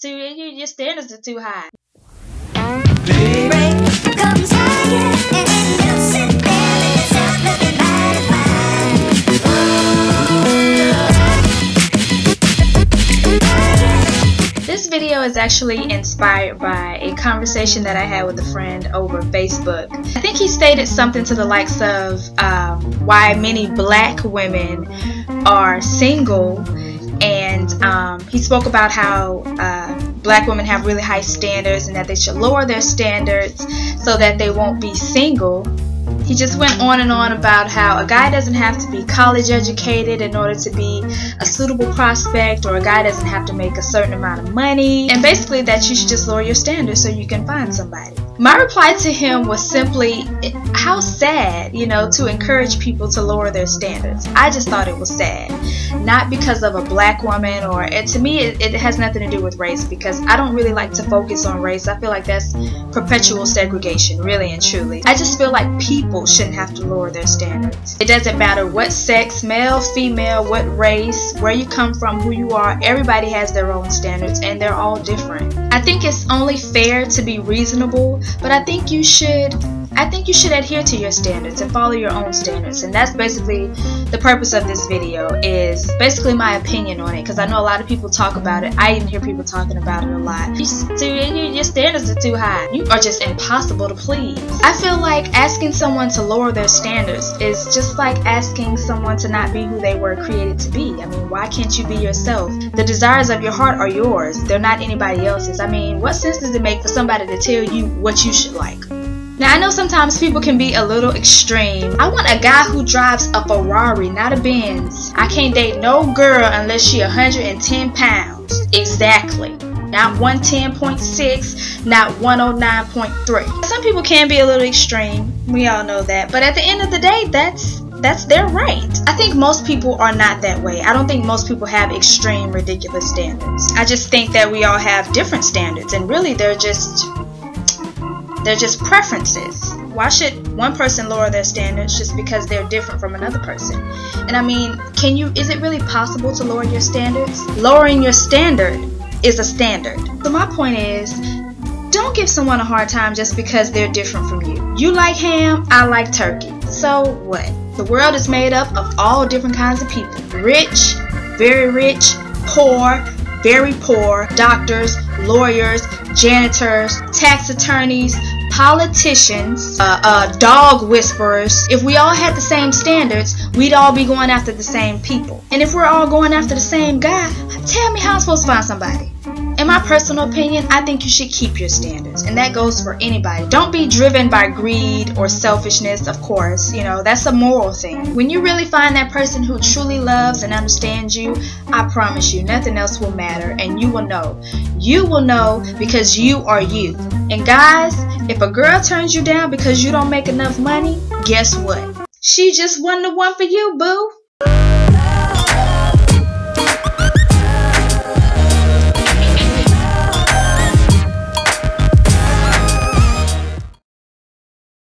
Your standards are too high. This video is actually inspired by a conversation that I had with a friend over Facebook. I think he stated something to the likes of why many black women are single, and he spoke about how black women have really high standards and that they should lower their standards so that they won't be single. He just went on and on about how a guy doesn't have to be college educated in order to be a suitable prospect, or a guy doesn't have to make a certain amount of money, and basically that you should just lower your standards so you can find somebody. My reply to him was simply, how sad, to encourage people to lower their standards. I just thought it was sad. Not because of a black woman, or to me it has nothing to do with race, because I don't really like to focus on race. I feel like that's perpetual segregation, really and truly. I just feel like people shouldn't have to lower their standards. It doesn't matter what sex, male, female, what race, where you come from, who you are. Everybody has their own standards and they're all different. I think it's only fair to be reasonable, but I think you should adhere to your standards and follow your own standards. And that's basically the purpose of this video, is basically my opinion on it, because I know a lot of people talk about it. I even hear people talking about it a lot. Your standards are too high. You are just impossible to please. I feel like asking someone to lower their standards is just like asking someone to not be who they were created to be. I mean, why can't you be yourself? The desires of your heart are yours. They're not anybody else's. I mean, what sense does it make for somebody to tell you what you should like? Now, I know sometimes people can be a little extreme. I want a guy who drives a Ferrari, not a Benz. I can't date no girl unless she 110 pounds. Exactly. Not 110.6, not 109.3. Some people can be a little extreme. We all know that. But at the end of the day, that's their right. I think most people are not that way. I don't think most people have extreme, ridiculous standards. I just think that we all have different standards, and really they're just preferences. Why should one person lower their standards just because they're different from another person? And I mean, is it really possible to lower your standards? Lowering your standard is a standard. So my point is, don't give someone a hard time just because they're different from you. You like ham, I like turkey. So what? The world is made up of all different kinds of people. Rich, very rich, poor, very poor, doctors, lawyers, janitors, tax attorneys, politicians, dog whisperers. If we all had the same standards, we'd all be going after the same people. And if we're all going after the same guy, tell me how I'm supposed to find somebody. In my personal opinion, I think you should keep your standards, and that goes for anybody. Don't be driven by greed or selfishness, of course. That's a moral thing. When you really find that person who truly loves and understands you, I promise you, nothing else will matter, and you will know. You will know because you are you. And guys, if a girl turns you down because you don't make enough money, guess what? She just wasn't the one for you, boo.